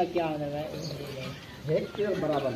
क्या होने है बराबर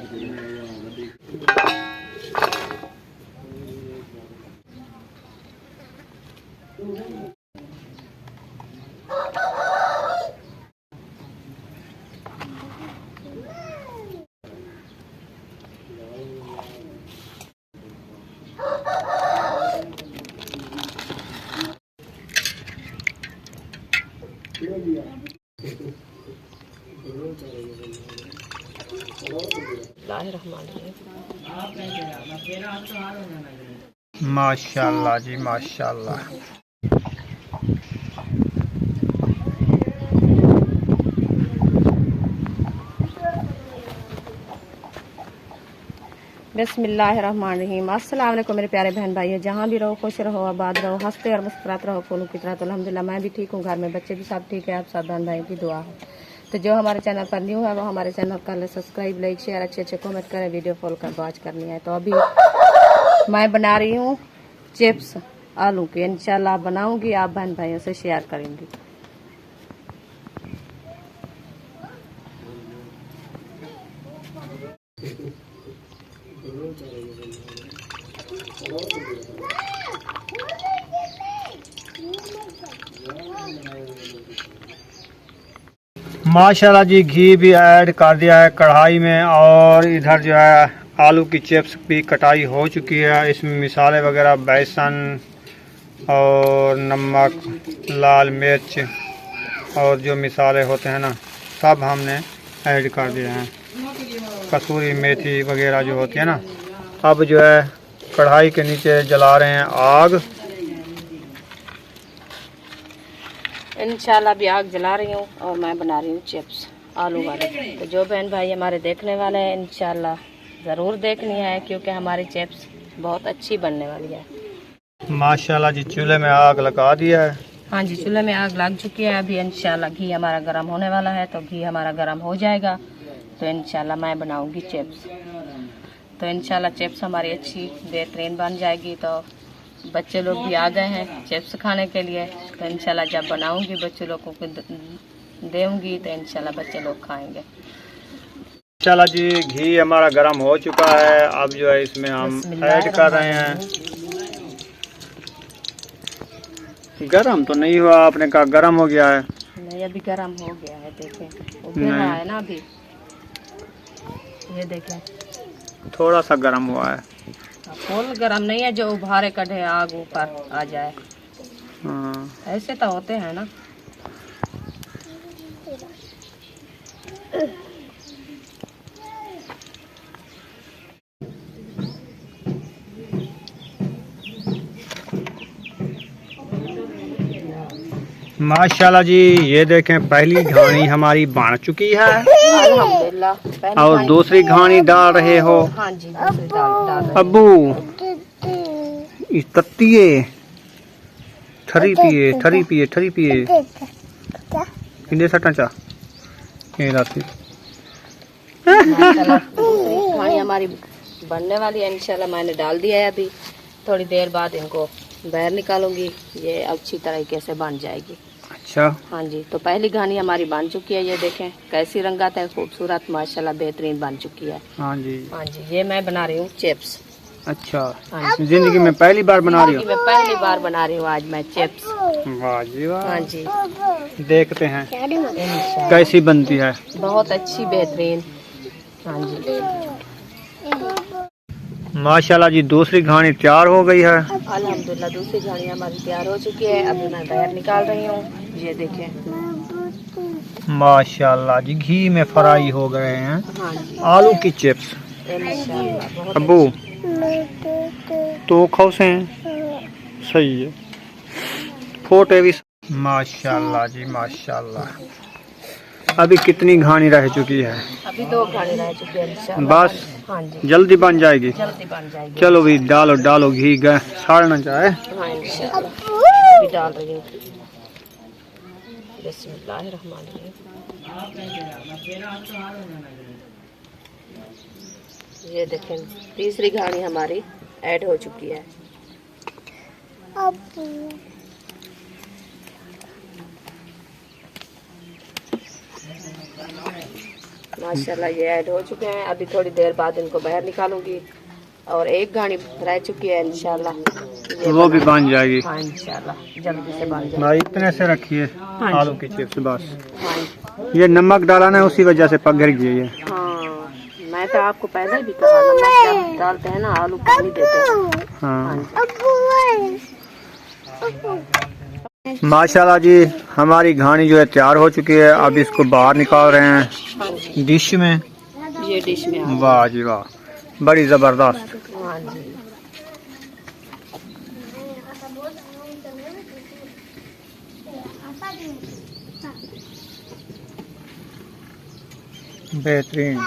माशाल्लाह जी माशाल्लाह। बिस्मिल्लाहिर्रहमानिर्रहीम। अस्सलाम वालेकुम मेरे प्यारे बहन भाई, जहाँ भी रहो खुश रहो, आबाद रहो, हंसते और मुस्कुराते रहो फूलों की तरह। तो अल्हम्दुलिल्लाह मैं भी ठीक हूँ, घर में बच्चे भी सब ठीक है, आप सब बहन भाई की दुआ है। तो जो हमारे चैनल पर न्यू है वो हमारे चैनल कर ले सब्सक्राइब, लाइक शेयर, अच्छे अच्छे कमेंट करें, वीडियो फॉलो कर वॉच करनी है। तो अभी मैं बना रही हूँ चिप्स आलू के, इंशाल्लाह बनाऊंगी, आप बहन भाइयों से शेयर करेंगी। माशाल्लाह जी, घी भी ऐड कर दिया है कढ़ाई में, और इधर जो है आलू की चिप्स भी कटाई हो चुकी है। इसमें मिसाले वगैरह बेसन और नमक, लाल मिर्च और जो मिसाले होते हैं ना, सब हमने ऐड कर दिए हैं। कसूरी मेथी वगैरह जो होती है ना। अब जो है कढ़ाई के नीचे जला रहे हैं आग। इंशाल्लाह भी आग जला रही हूँ और मैं बना रही हूँ चिप्स आलू वाले। तो जो बहन भाई हमारे देखने वाले हैं इंशाल्लाह ज़रूर देखनी है, क्योंकि हमारी चिप्स बहुत अच्छी बनने वाली है। माशाल्लाह जी, चूल्हे में आग लगा दिया है। हाँ जी, चूल्हे में आग लग चुकी है। अभी इंशाल्लाह घी हमारा गर्म होने वाला है, तो घी हमारा गर्म हो जाएगा तो इंशाल्लाह मैं बनाऊंगी चिप्स। तो इंशाल्लाह चिप्स हमारी अच्छी बेहतरीन बन जाएगी। तो बच्चे लोग भी आ गए हैं चिप्स खाने के लिए, तो इंशाल्लाह जब बनाऊंगी बच्चे लोगों को देऊंगी तो इंशाल्लाह बच्चे लोग खाएंगे। माशाल्लाह जी, घी हमारा गर्म हो चुका है। अब जो है इसमें हम ऐड कर रहे हैं। गरम तो नहीं हुआ, आपने कहा गरम हो गया है। नहीं, अभी गरम हो गया है, देखें उबल रहा है ना अभी, ये देखें थोड़ा सा गरम हुआ है। फुल गरम नहीं है, जो उभारे कढ़े आग ऊपर आ जाए, हाँ। ऐसे तो होते हैं ना। माशाल्लाह जी, ये देखें पहली घानी हमारी बन चुकी है अल्हम्दुलिल्लाह। और दूसरी घानी डाल रहे हो। हाँ जी, दूसरी डाल रहे अब्बू इस तत्तिए ठरी पिए ठरी पिए ठरी पिए किंदे सटा चा ये राती। दूसरी कहानी हमारी बनने वाली है इंशाल्लाह। मैंने डाल दिया है, अभी थोड़ी देर बाद इनको बाहर निकालूंगी, ये अच्छी तरीके से बन जाएगी। अच्छा। हाँ जी, तो पहली घानी हमारी बन चुकी है, ये देखें कैसी रंगत है, खूबसूरत माशाल्लाह बेहतरीन बन चुकी है। हाँ जी। हाँ जी, ये मैं बना रही हूँ चिप्स। अच्छा। हाँ जी, जिंदगी में पहली बार बना रही हो? मैं पहली बार बना रही हूँ आज मैं चिप्स। वाह जी वाह। हाँ जी, देखते हैं इंशाल्लाह कैसी बनती है। बहुत अच्छी बेहतरीन। हाँ जी, माशाल्लाह जी, दूसरी घानी तैयार हो गई है। अल्हम्दुलिल्लाह दूसरी घानी हमारी तैयार हो चुकी है। अभी मैं बाहर निकाल रही हूँ, ये देखें। माशाल्लाह जी, घी में फ्राई हो गए हैं। हाँ जी, आलू की चिप्स। इंशाल्लाह बहुत अब्बू तो खौसे हैं, सही है। फोटे भी। माशाल्लाह जी माशाल्लाह। अभी कितनी घानी रह चुकी है? अभी 2 घानी रह चुकी है इंशाल्लाह। बस हाँ जी, जल्दी बन जाएगी। जल्दी बन जाएगी। चलो भी डालो डालो, घी साड़ना चाहे। हाँ इंशाल्लाह अभी डाल रही हूँ। बिस्मिल्लाहिर्रहमानिर्रहीम। ये देखें तीसरी घानी हमारी ऐड हो चुकी है। माशाल्लाह ये ऐड हो चुके हैं। अभी थोड़ी देर बाद इनको बाहर निकालूंगी और एक घानी रह चुकी है इंशाल्लाह वो भी बन जाएगी। हाँ इंशाल्लाह जल्दी से बन जाएगी। भाई इतने से रखिए आलू की चिप्स बस। हाँ ये नमक डाला ना उसी वजह से पक गिर गई है। हाँ मैं तो आपको पहले भी कहा नमक जब डालते हैं ना आलू पानी देते हैं। हाँ माशाल्लाह जी हमारी घानी जो है तैयार हो चुकी है। अब इसको बाहर निकाल रहे हैं डिश में। ये डिश में वाह जी वाह बड़ी जबरदस्त। हाँ जी बेहतरीन।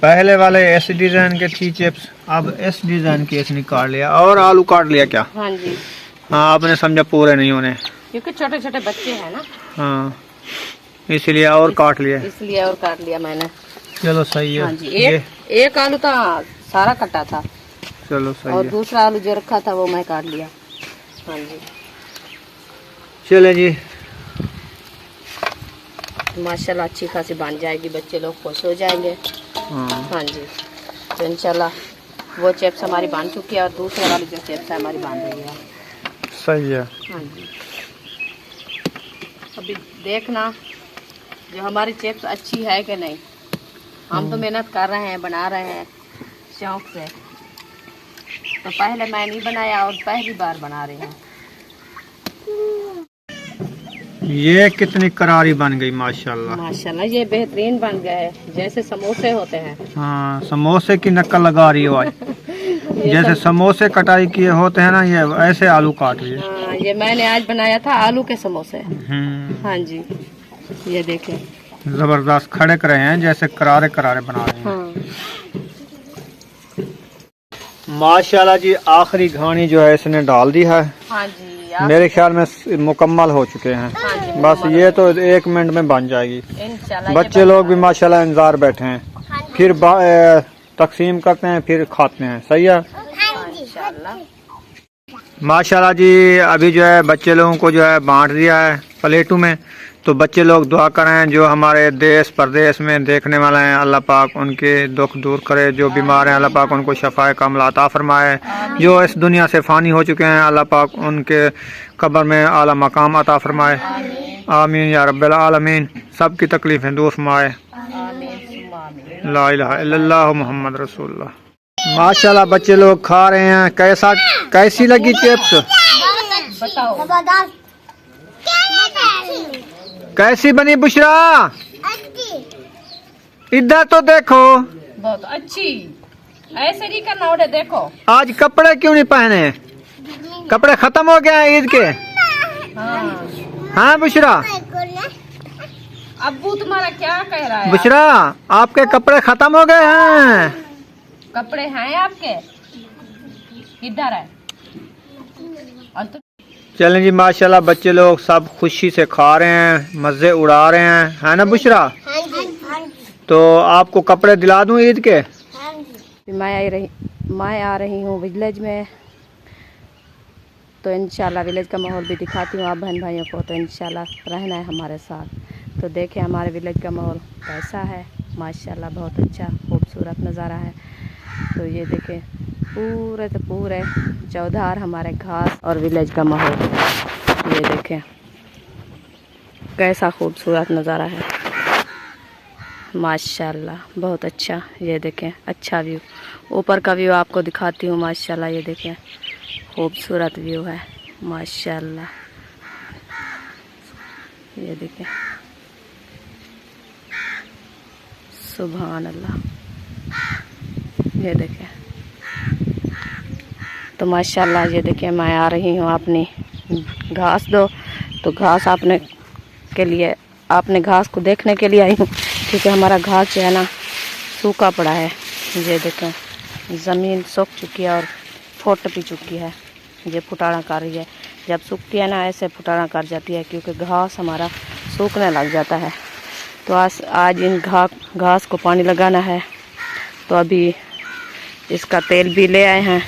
पहले वाले ऐसे डिजाइन के थी चिप्स, अब इस डिजाइन की ऐसे निकाल लिया और आलू काट लिया क्या? हाँ जी हाँ आपने समझा पूरे नहीं होने क्योंकि छोटे छोटे बच्चे हैं ना। हाँ इसलिए और काट लिया। इसलिए और काट लिया मैंने। चलो सही है। हाँ जी एक आलू था सारा कटा था। चलो सही और है। दूसरा आलू जो रखा था वो मैं काट लिया। हाँ जी चले जी माशाल्लाह अच्छी खासी बन जाएगी, बच्चे लोग खुश हो जाएंगे। हाँ हाँ जी तो इंशाल्लाह वो चिप्स हमारी बन चुकी है और दूसरे वाली जो चिप्स है हमारी बन रही है। सही है। हाँ जी अभी देखना जो हमारी चिप्स अच्छी है कि नहीं। हम तो मेहनत कर रहे हैं बना रहे हैं शौक से। तो पहले मैं नहीं बनाया और पहली बार बना रही हूँ। ये कितनी करारी बन गई माशाल्लाह। माशाल्लाह ये बेहतरीन बन गए जैसे समोसे होते हैं। हाँ समोसे की नकल लगा रही हो आज। जैसे समोसे कटाई किए होते हैं ना ये ऐसे आलू काट लिए। हाँ ये मैंने आज बनाया था आलू के समोसे। हाँ जी ये देखें जबरदस्त खड़े करे हैं जैसे करारे करारे बना रहे हैं। हाँ माशाल्लाह जी आखिरी घानी जो है इसने डाल दी है। हाँ जी मेरे ख्याल में मुकम्मल हो चुके हैं। हाँ जी बस ये तो 1 मिनट में बन जाएगी। इंशाल्लाह बच्चे लोग भी माशाल्लाह इंतजार बैठे हैं। फिर तकसीम करते हैं फिर खाते हैं। सही है इंशाल्लाह। माशाल्लाह जी अभी जो है बच्चे लोगों को जो है बांट दिया है प्लेटों में। तो बच्चे लोग दुआ करें जो हमारे देश प्रदेश में देखने वाले हैं अल्लाह पाक उनके दुख दूर करे। जो बीमार हैं अल्लाह पाक उनको शफाए कामिला अता फरमाए। जो इस दुनिया से फ़ानी हो चुके हैं अल्लाह पाक उनके कब्र में आला मकाम अता फरमाए। आमीन या रब्बिल आलमीन। सब की तकलीफ़ें दूर फरमाए। ला इलाहा इल्लल्लाह मुहम्मद रसूलुल्लाह। माशाल्लाह बच्चे लोग खा रहे हैं। कैसी लगी चिप्स? कैसी बनी बुशरा? इधर तो देखो। बहुत अच्छी। ऐसे नहीं करना उड़े देखो। आज कपड़े क्यों नहीं पहने? कपड़े खत्म हो गए हैं ईद के। हाँ बुशरा अब्बू तुम्हारा क्या कह रहा है? बुशरा आपके कपड़े खत्म हो गए हैं। कपड़े हैं आपके किधर है? और तो चलें जी माशाल्लाह बच्चे लोग सब खुशी से खा रहे हैं मजे उड़ा रहे हैं है ना बुशरा? तो आपको कपड़े दिला दूं ईद के? मैं आ रही हूँ विलेज में तो इंशाल्लाह विलेज का माहौल भी दिखाती हूँ आप बहन भाइयों को। तो इंशाल्लाह रहना है हमारे साथ। तो देखें हमारे विलेज का माहौल कैसा है। माशाल्लाह बहुत अच्छा खूबसूरत नज़ारा है। तो ये देखें पूरे तो पूरे चौधार हमारे घास और विलेज का माहौल। ये देखें कैसा खूबसूरत नज़ारा है माशाल्लाह बहुत अच्छा। ये देखें अच्छा व्यू। ऊपर का व्यू आपको दिखाती हूँ। माशाल्लाह ये देखें खूबसूरत व्यू है माशाल्लाह। ये देखें सुभान अल्लाह। ये देखें तो माशाल्लाह ये देखें मैं आ रही हूँ अपनी घास दो। तो घास आपने घास को देखने के लिए आई हूँ क्योंकि हमारा घास जो है ना सूखा पड़ा है। ये देखें ज़मीन सूख चुकी है और फुट भी चुकी है। ये फुटाना कर रही है। जब सूखती है ना ऐसे फुटाना कर जाती है क्योंकि घास हमारा सूखने लग जाता है। तो आज इन घास को पानी लगाना है। तो अभी इसका तेल भी ले आए हैं।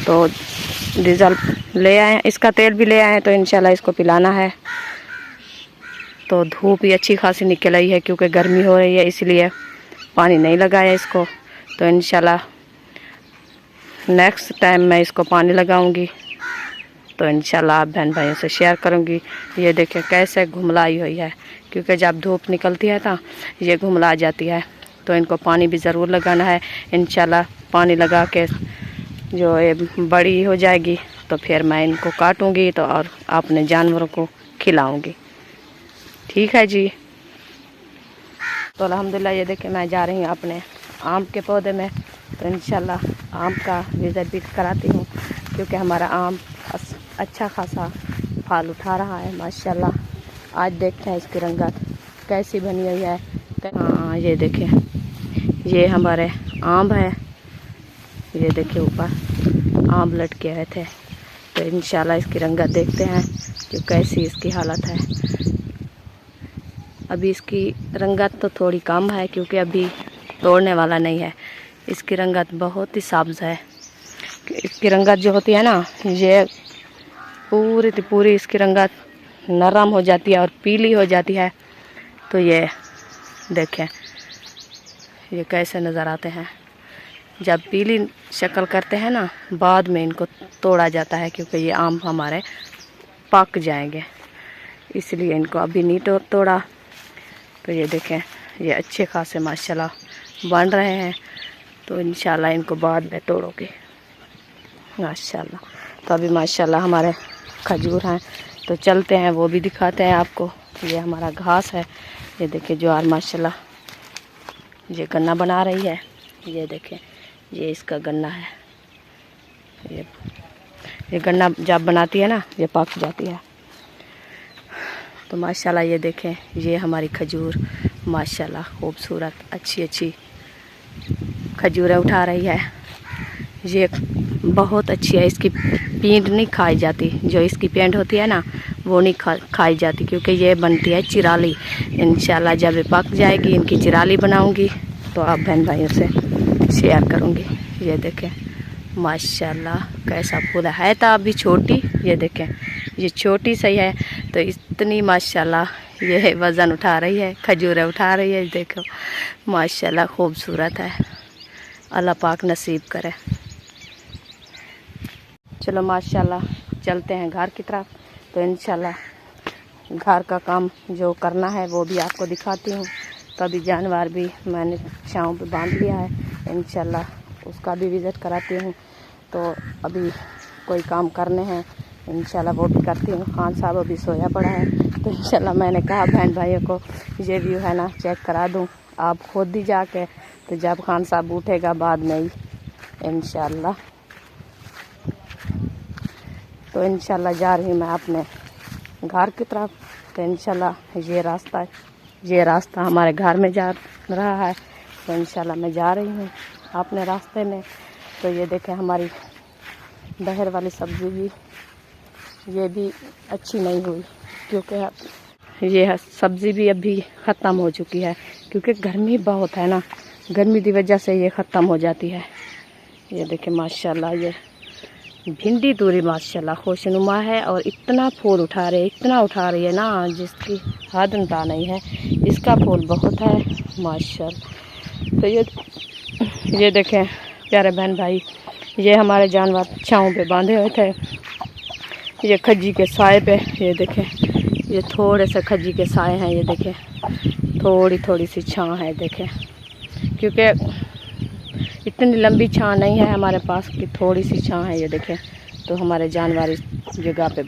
तो डीजल ले आए, इसका तेल भी ले आए हैं, तो इंशाल्लाह इसको पिलाना है। तो धूप भी अच्छी खासी निकल आई है क्योंकि गर्मी हो रही है, इसलिए पानी नहीं लगाया इसको। तो इंशाल्लाह नेक्स्ट टाइम मैं इसको पानी लगाऊंगी, तो इंशाल्लाह आप बहन भाइयों से शेयर करूंगी। ये देखिए कैसे घुमलाई हुई है, क्योंकि जब धूप निकलती है तो ये घुमला जाती है। तो इनको पानी भी ज़रूर लगाना है। इंशाल्लाह पानी लगा के जो ये बड़ी हो जाएगी तो फिर मैं इनको काटूंगी तो और अपने जानवरों को खिलाऊंगी। ठीक है जी। तो अल्हम्दुलिल्लाह ये देखिए मैं जा रही हूँ अपने आम के पौधे में। तो इंशाल्लाह आम का विज़िट भी कराती हूँ, क्योंकि हमारा आम अच्छा खासा फल उठा रहा है माशाल्लाह। आज देखते हैं इसकी रंगत कैसी बनी हुई है। हाँ ये देखिए ये हमारे आम है, ये देखिए ऊपर आम लटके हुए थे। तो इंशाल्लाह इसकी रंगत देखते हैं कि कैसी इसकी हालत है। अभी इसकी रंगत तो थोड़ी कम है क्योंकि अभी तोड़ने वाला नहीं है। इसकी रंगत बहुत ही सब्ज़ है। इसकी रंगत जो होती है ना, ये पूरी इसकी रंगत नरम हो जाती है और पीली हो जाती है। तो ये देखें ये कैसे नज़र आते हैं। जब पीली शक्ल करते हैं ना, बाद में इनको तोड़ा जाता है क्योंकि ये आम हमारे पक जाएंगे, इसलिए इनको अभी नहीं तोड़ा। तो ये देखें ये अच्छे खासे माशाल्लाह बन रहे हैं। तो इंशाल्लाह इनको बाद में तोड़ोगे माशाल्लाह। तो अभी माशाल्लाह हमारे खजूर हैं, तो चलते हैं वो भी दिखाते हैं आपको। ये हमारा घास है, ये देखिए ज्वार माशाल्लाह ये गन्ना बना रही है। ये देखें ये इसका गन्ना है। ये गन्ना जब बनाती है ना ये पक जाती है। तो माशाल्लाह ये देखें ये हमारी खजूर माशाल्लाह खूबसूरत अच्छी खजूरें उठा रही है। ये बहुत अच्छी है। इसकी पींड नहीं खाई जाती, जो इसकी पेंट होती है ना वो नहीं खाई जाती, क्योंकि ये बनती है चिराली। इंशाल्लाह जब ये पक जाएगी इनकी चिराली बनाऊंगी तो आप बहन भाइयों से शेयर करूंगी। ये देखें माशाल्लाह कैसा फूल है। तो अभी छोटी, ये देखें ये छोटी सही है, तो इतनी माशाल्लाह ये वज़न उठा रही है, खजूरें उठा रही है। देखो माशाल्लाह खूबसूरत है, अल्लाह पाक नसीब करे। चलो माशाल्लाह चलते हैं घर की तरफ। तो इंशाल्लाह घर का काम जो करना है वो भी आपको दिखाती हूँ। कभी जानवर भी मैंने छाँव पे बांध लिया है, इंशाल्लाह उसका भी विज़िट कराती हूँ। तो अभी कोई काम करने हैं इंशाल्लाह वो भी करती हूँ। खान साहब अभी सोया पड़ा है, तो इंशाल्लाह मैंने कहा बहन भाइयों को ये व्यू है ना चेक करा दूँ आप खुद ही जाके। तो जब खान साहब उठेगा बाद में ही इंशाल्लाह। तो इंशाल्लाह जा रही हूँ मैं अपने घर की तरफ। तो इंशाल्लाह ये रास्ता हमारे घर में जा रहा है। तो इंशाल्लाह मैं जा रही हूँ अपने रास्ते में। तो ये देखें हमारी बहर वाली सब्ज़ी भी ये भी अच्छी नहीं हुई, क्योंकि ये सब्ज़ी भी अभी ख़त्म हो चुकी है, क्योंकि गर्मी बहुत है ना, गर्मी की वजह से ये ख़त्म हो जाती है। ये देखें माशाल्लाह ये भिंडी तूरी माशाल्लाह खुशनुमा है और इतना फूल उठा रही है ना जिसकी हद अंता नहीं है। इसका फूल बहुत है माशाल्लाह। तो ये देखें प्यारे बहन भाई, ये हमारे जानवर छाँव पे बांधे हुए थे, ये खज्जी के साए पे। ये देखें ये थोड़े से खज्जी के साए हैं, ये देखें थोड़ी सी छाँ है। देखें क्योंकि इतनी लंबी छाँ नहीं है हमारे पास कि थोड़ी सी छाँ है। ये देखें तो हमारे जानवर इस जगह पे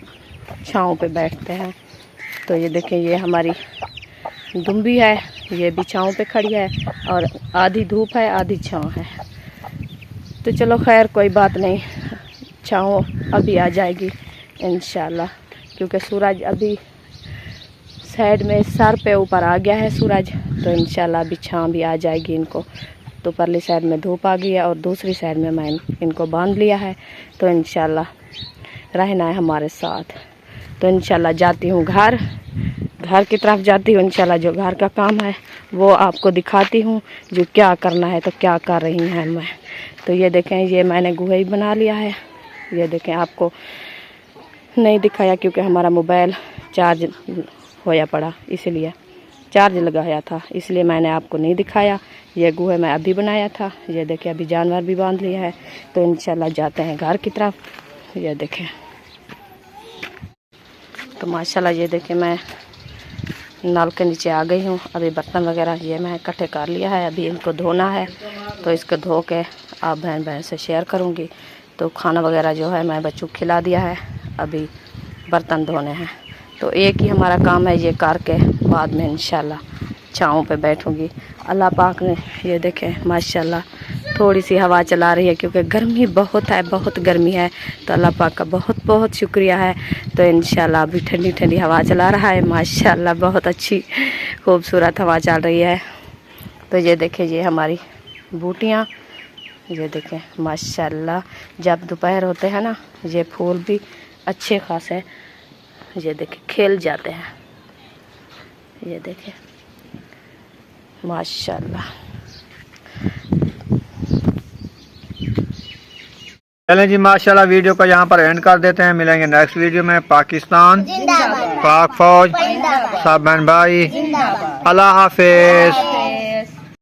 छाँव पे बैठते हैं। तो ये देखें ये हमारी दुम्बी है, ये भी छाँव पे खड़ी है और आधी धूप है आधी छाँव है। तो चलो खैर कोई बात नहीं, छाँव अभी आ जाएगी इंशाल्लाह, क्योंकि सूरज अभी साइड में सर पे ऊपर आ गया है सूरज। तो इंशाल्लाह अभी छाँव भी आ जाएगी इनको। तो परली साइड में धूप आ गई है और दूसरी साइड में मैं इनको बांध लिया है। तो इंशाल्लाह रहना है हमारे साथ। तो इंशाल्लाह जाती हूँ घर की तरफ जाती हूँ। इंशाल्लाह जो घर का काम है वो आपको दिखाती हूँ, जो क्या करना है तो क्या कर रही हैं मैं। तो ये देखें ये मैंने गुहई बना लिया है। ये देखें आपको नहीं दिखाया क्योंकि हमारा मोबाइल चार्ज होया पड़ा, इसलिए चार्ज लगाया था, इसलिए मैंने आपको नहीं दिखाया। ये गुहा मैं अभी बनाया था। ये देखें अभी जानवर भी बांध लिया है, तो इंशाल्लाह जाते हैं घर की तरफ। ये देखें तो माशाल्लाह ये देखें मैं नल के नीचे आ गई हूँ। अभी बर्तन वगैरह ये मैं इकट्ठे कर लिया है, अभी इनको धोना है, तो इसको धो के आप बहन बहन से शेयर करूँगी। तो खाना वगैरह जो है मैं बच्चों को खिला दिया है, अभी बर्तन धोने हैं। तो एक ही हमारा काम है, ये करके बाद में इंशाल्लाह छाँव पे बैठूँगी। अल्लाह पाक ने ये देखें माशाल्लाह थोड़ी सी हवा चला रही है, क्योंकि गर्मी बहुत है, बहुत गर्मी है। तो अल्लाह पाक का बहुत बहुत शुक्रिया है। तो इंशाल्लाह अभी ठंडी ठंडी हवा चला रहा है माशाल्लाह, बहुत अच्छी खूबसूरत हवा चल रही है। तो ये देखें ये हमारी बूटियाँ, ये देखें माशाल्लाह जब दोपहर होते हैं ना, ये फूल भी अच्छे खासे ये देखें खिल जाते हैं। ये देखें माशाल्लाह। चलें जी माशाल्लाह, वीडियो को यहाँ पर एंड कर देते हैं। मिलेंगे नेक्स्ट वीडियो में। पाकिस्तान, पाक फौज, सब बहन भाई, अल्लाह हाफिज।